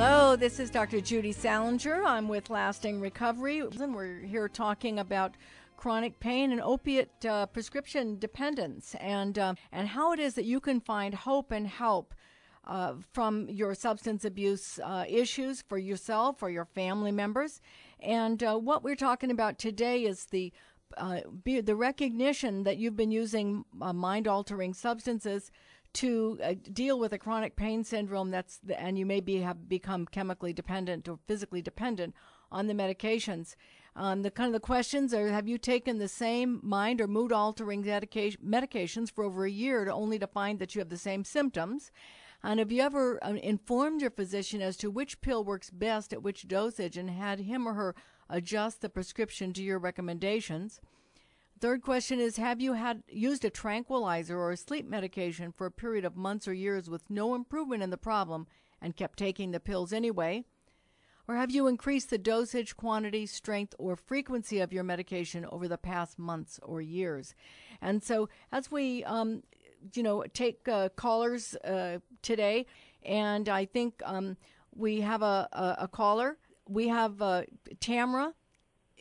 Hello, this is Dr. Judy Saalinger. I'm with Lasting Recovery, and we're here talking about chronic pain and opiate prescription dependence, and how it is that you can find hope and help from your substance abuse issues for yourself or your family members. And what we're talking about today is the recognition that you've been using mind-altering substances to deal with a chronic pain syndrome and you maybe have become chemically dependent or physically dependent on the medications. The questions are: have you taken the same mind or mood altering medications for over a year only to find that you have the same symptoms? And have you ever informed your physician as to which pill works best at which dosage and had him or her adjust the prescription to your recommendations? Third question is, have you used a tranquilizer or a sleep medication for a period of months or years with no improvement in the problem and kept taking the pills anyway? Or have you increased the dosage, quantity, strength, or frequency of your medication over the past months or years? And so as we take callers today, and I think we have a caller. We have Tamara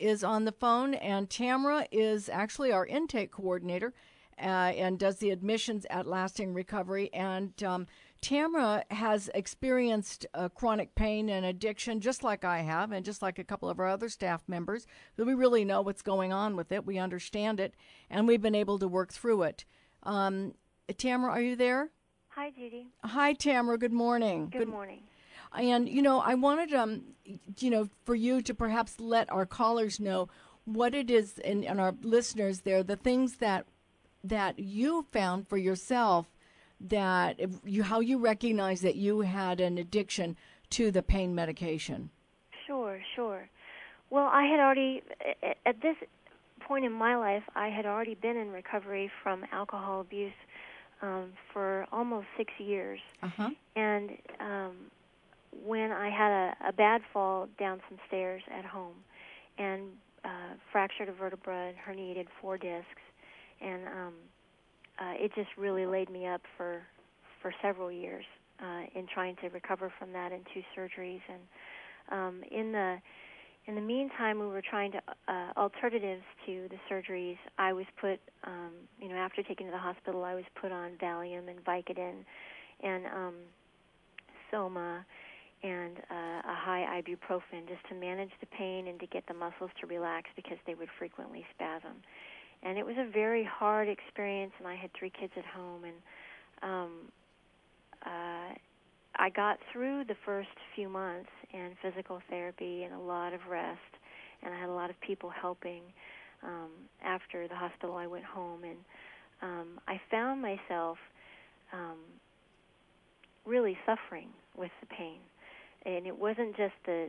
is on the phone, and Tamara is actually our intake coordinator and does the admissions at Lasting Recovery. And Tamara has experienced chronic pain and addiction just like I have, and just like a couple of our other staff members. So we really know what's going on with it. We understand it, and we've been able to work through it. Tamara, are you there? Hi, Judy. Hi, Tamara. Good morning. Good morning. And, I wanted, for you to perhaps let our callers know what it is, and our listeners there, the things that you found for yourself, how you recognize that you had an addiction to the pain medication. Sure. Well, I had already, at this point in my life, I had already been in recovery from alcohol abuse for almost 6 years. Uh-huh. And when I had a bad fall down some stairs at home and fractured a vertebra and herniated 4 discs, and it just really laid me up for several years in trying to recover from that and 2 surgeries. And in the meantime, we were trying to alternatives to the surgeries. I was put, after taken to the hospital, I was put on Valium and Vicodin and Soma and a high ibuprofen just to manage the pain and to get the muscles to relax because they would frequently spasm. And it was a very hard experience, and I had 3 kids at home, and I got through the first few months in physical therapy and a lot of rest, and I had a lot of people helping. After the hospital, I went home, and I found myself really suffering with the pain. And it wasn't just the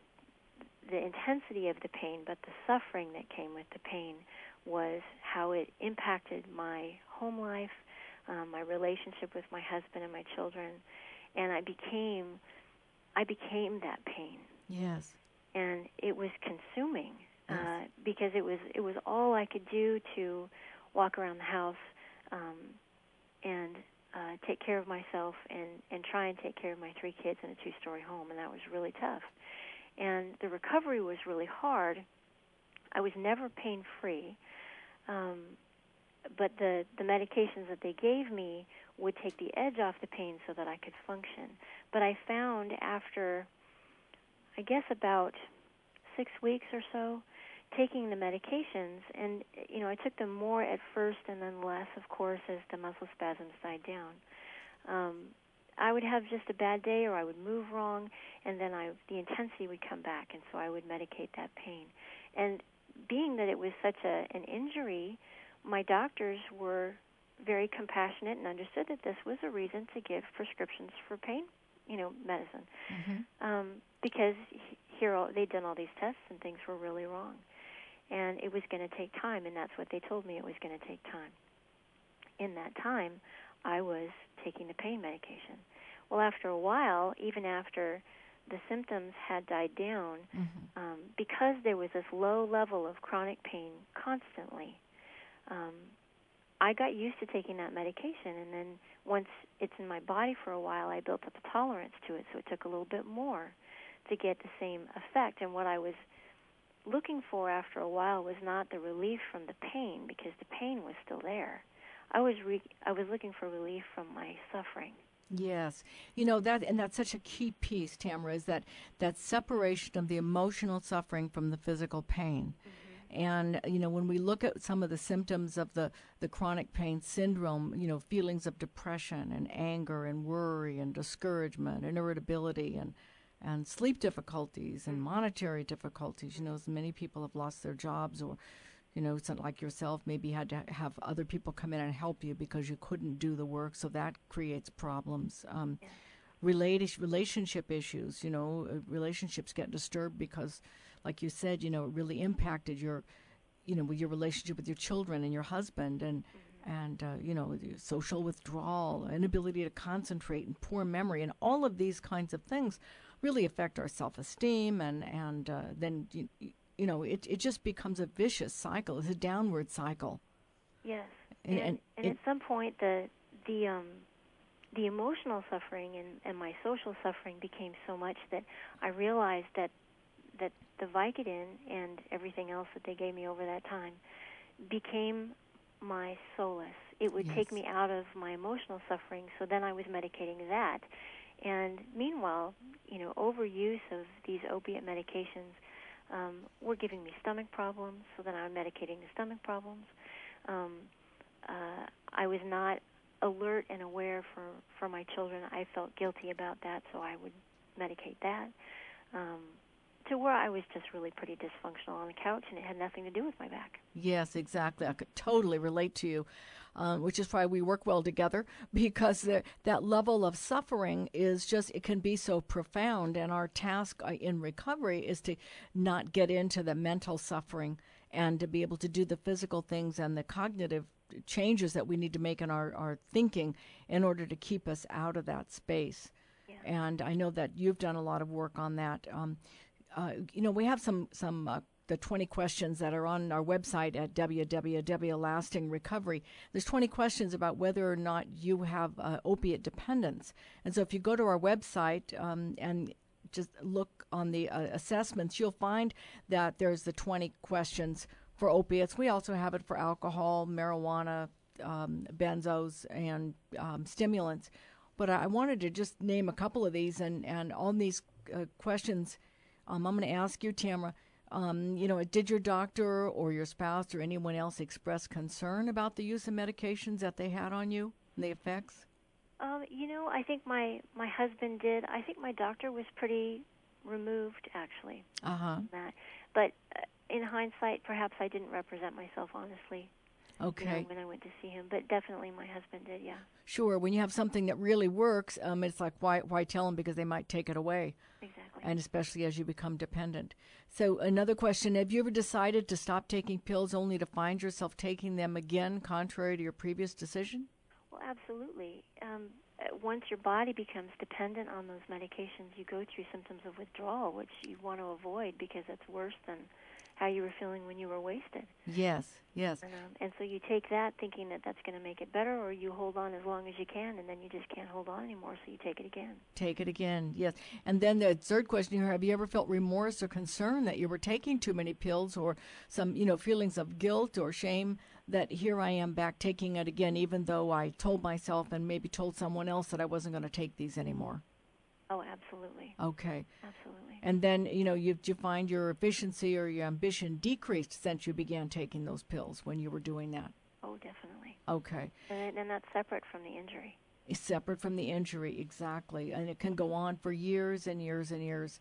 intensity of the pain, but the suffering that came with the pain was how it impacted my home life, my relationship with my husband and my children, and I became that pain. Yes. And it was consuming because it was all I could do to walk around the house and take care of myself and try and take care of my 3 kids in a 2-story home, and that was really tough. And the recovery was really hard. I was never pain-free, but the medications that they gave me would take the edge off the pain so that I could function. But I found after, I guess, about 6 weeks or so, taking the medications, and I took them more at first and then less, of course, as the muscle spasms died down. I would have just a bad day, or I would move wrong, and then the intensity would come back, and so I would medicate that pain. And being that it was such an injury, my doctors were very compassionate and understood that this was a reason to give prescriptions for pain, medicine, because they'd done all these tests and things were really wrong. And it was going to take time, and that's what they told me, it was going to take time. In that time, I was taking the pain medication. Well, after a while, even after the symptoms had died down, because there was this low level of chronic pain constantly, I got used to taking that medication, and then once it's in my body for a while, I built up a tolerance to it, so it took a little bit more. to get the same effect. And what I was looking for after a while was not the relief from the pain, because the pain was still there. I was looking for relief from my suffering. Yes. That's such a key piece, Tamara, is that separation of the emotional suffering from the physical pain. And, when we look at some of the symptoms of the chronic pain syndrome, feelings of depression and anger and worry and discouragement and irritability and sleep difficulties and monetary difficulties, as many people have lost their jobs, or, something like yourself, maybe had to have other people come in and help you because you couldn't do the work, so that creates problems. Relationship issues, relationships get disturbed because, like you said, it really impacted your relationship with your children and your husband, and social withdrawal, inability to concentrate, and poor memory, and all of these kinds of things really affect our self-esteem, and then it just becomes a vicious cycle. It's a downward cycle. Yes, and at some point the emotional suffering and my social suffering became so much that I realized that the Vicodin and everything else that they gave me over that time became my solace. It would take me out of my emotional suffering, so then I was medicating that. And meanwhile, overuse of these opiate medications were giving me stomach problems, so then I'm medicating the stomach problems. I was not alert and aware for my children. I felt guilty about that, so I would medicate that. To where I was just really pretty dysfunctional on the couch, and it had nothing to do with my back. Yes, exactly. I could totally relate to you, which is why we work well together, because that level of suffering is just, it can be so profound, and our task in recovery is to not get into the mental suffering and to be able to do the physical things and the cognitive changes that we need to make in our thinking in order to keep us out of that space. Yeah. And I know that you've done a lot of work on that. We have the 20 questions that are on our website at www.lastingrecovery. There's 20 questions about whether or not you have opiate dependence. And so if you go to our website and just look on the assessments, you'll find that there's the 20 questions for opiates. We also have it for alcohol, marijuana, benzos, and stimulants. But I wanted to just name a couple of these, and on these questions, I'm going to ask you, Tamara, did your doctor or your spouse or anyone else express concern about the use of medications that they had on you and the effects? I think my husband did. I think my doctor was pretty removed, actually, from that. But in hindsight, perhaps I didn't represent myself honestly. Okay. When I went to see him, but definitely my husband did, yeah. Sure. When you have something that really works, it's like, why tell them, because they might take it away. Exactly. And especially as you become dependent. So another question, have you ever decided to stop taking pills only to find yourself taking them again, contrary to your previous decision? Well, absolutely. Once your body becomes dependent on those medications, you go through symptoms of withdrawal, which you want to avoid because it's worse than how you were feeling when you were wasted. Yes. And so you take that thinking that that's going to make it better, or you hold on as long as you can, and then you just can't hold on anymore, so you take it again. Take it again, yes. And then the third question here, have you ever felt remorse or concern that you were taking too many pills, or some, feelings of guilt or shame that here I am back taking it again, even though I told myself and maybe told someone else that I wasn't going to take these anymore? Oh, absolutely. Okay. Absolutely. And then, you find your efficiency or your ambition decreased since you began taking those pills when you were doing that? Oh, definitely. Okay. And that's separate from the injury. It's separate from the injury, exactly. And it can go on for years and years and years.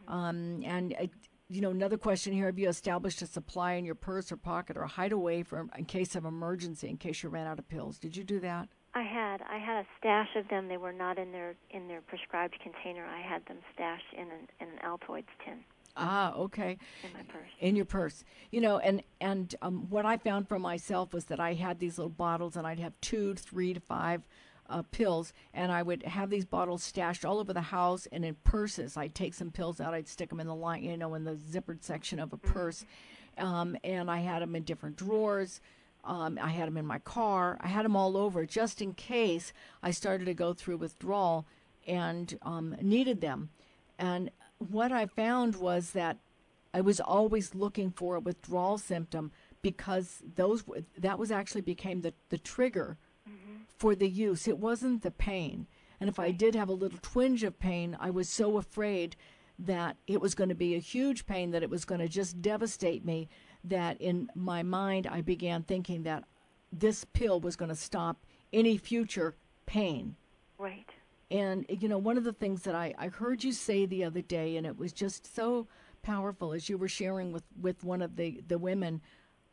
Another question here, have you established a supply in your purse or pocket or a hideaway in case of emergency, in case you ran out of pills? Did you do that? I had a stash of them. They were not in their prescribed container. I had them stashed in an Altoids tin. Ah, okay. In my purse. In your purse. What I found for myself was that I had these little bottles, and I'd have 2, 3 to 5 pills, and I would have these bottles stashed all over the house and in purses. I'd take some pills out, I'd stick them in the line, in the zippered section of a purse, and I had them in different drawers. I had them in my car. I had them all over just in case I started to go through withdrawal and needed them. And what I found was that I was always looking for a withdrawal symptom because that was actually became the trigger for the use. It wasn't the pain. And if I did have a little twinge of pain, I was so afraid that it was going to be a huge pain, that it was going to just devastate me, that in my mind I began thinking that this pill was going to stop any future pain. Right. And, one of the things that I heard you say the other day, and it was just so powerful as you were sharing with one of the women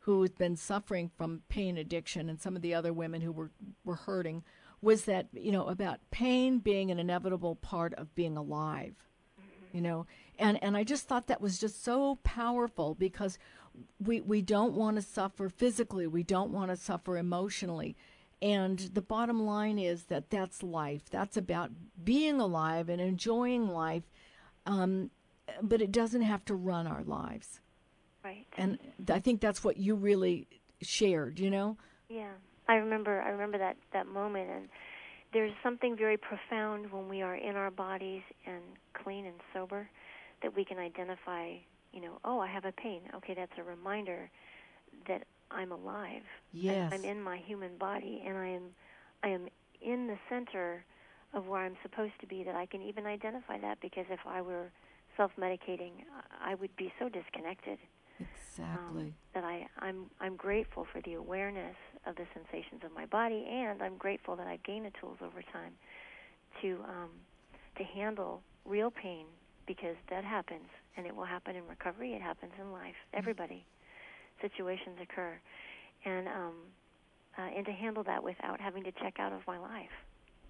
who had been suffering from pain addiction and some of the other women who were hurting, was that, about pain being an inevitable part of being alive, and I just thought that was just so powerful, because we don't want to suffer physically, we don't want to suffer emotionally. And the bottom line is that that's life. That's about being alive and enjoying life, but it doesn't have to run our lives. Right. And I think that's what you really shared, Yeah, I remember that moment, and there's something very profound when we are in our bodies and clean and sober, that we can identify, oh, I have a pain. Okay, that's a reminder that I'm alive. Yes. I'm in my human body, and I am in the center of where I'm supposed to be, that I can even identify that, because if I were self-medicating, I would be so disconnected. Exactly. That I'm grateful for the awareness of the sensations of my body, and I'm grateful that I've gained the tools over time to handle real pain, because that happens, and it will happen in recovery. It happens in life. Everybody. Situations occur, and to handle that without having to check out of my life.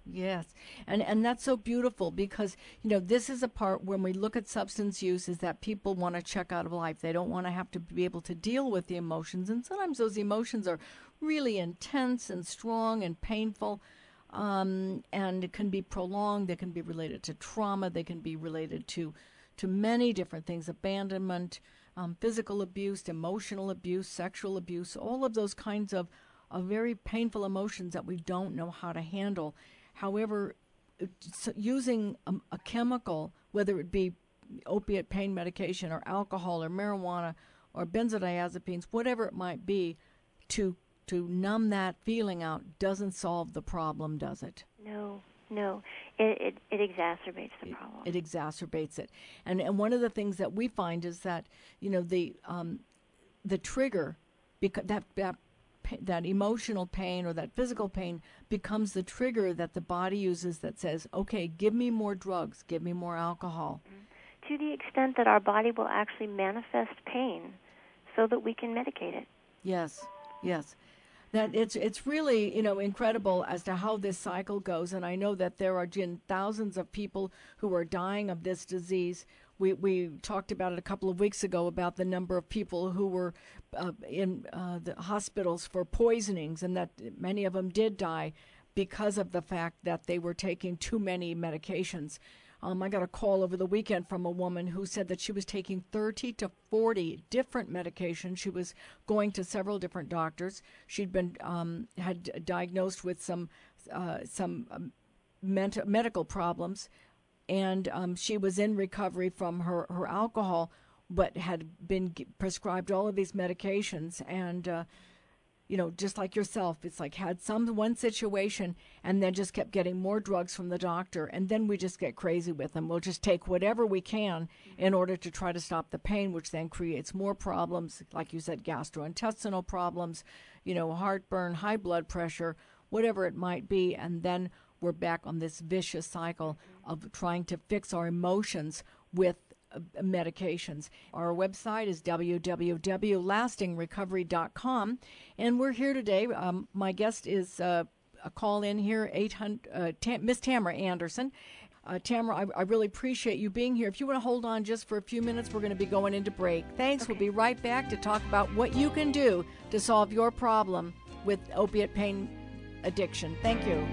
Yes, and that's so beautiful, because this is a part when we look at substance use, is that people want to check out of life. They don't want to have to be able to deal with the emotions, and sometimes those emotions are really intense and strong and painful, and it can be prolonged. They can be related to trauma. They can be related to many different things: abandonment, physical abuse, emotional abuse, sexual abuse, all of those kinds of very painful emotions that we don't know how to handle. However, using a chemical, whether it be opiate pain medication or alcohol or marijuana or benzodiazepines, whatever it might be, to numb that feeling out doesn't solve the problem, does it? No. It exacerbates the problem. It exacerbates it. And one of the things that we find is that, the trigger, because that emotional pain or that physical pain becomes the trigger that the body uses, that says, okay, give me more drugs, give me more alcohol. To the extent that our body will actually manifest pain so that we can medicate it. Yes. That it's really, incredible as to how this cycle goes. And I know that there are thousands of people who are dying of this disease. We talked about it a couple of weeks ago, about the number of people who were in the hospitals for poisonings, and that many of them did die because of the fact that they were taking too many medications. I got a call over the weekend from a woman who said that she was taking 30 to 40 different medications. She was going to several different doctors. She'd been had diagnosed with some medical problems, and she was in recovery from her alcohol, but had been prescribed all of these medications. And just like yourself, it's like had one situation and then just kept getting more drugs from the doctor, and then we just get crazy with them. We'll just take whatever we can in order to try to stop the pain, which then creates more problems, like you said, gastrointestinal problems, heartburn, high blood pressure, whatever it might be, and then we're back on this vicious cycle of trying to fix our emotions with medications. Our website is www.lastingrecovery.com, and we're here today. My guest is a call-in here, Miss Tamara Anderson. Tamara, I really appreciate you being here. If you want to hold on just for a few minutes, we're going to be going into break. Thanks. Okay. We'll be right back to talk about what you can do to solve your problem with opiate pain addiction. Thank you.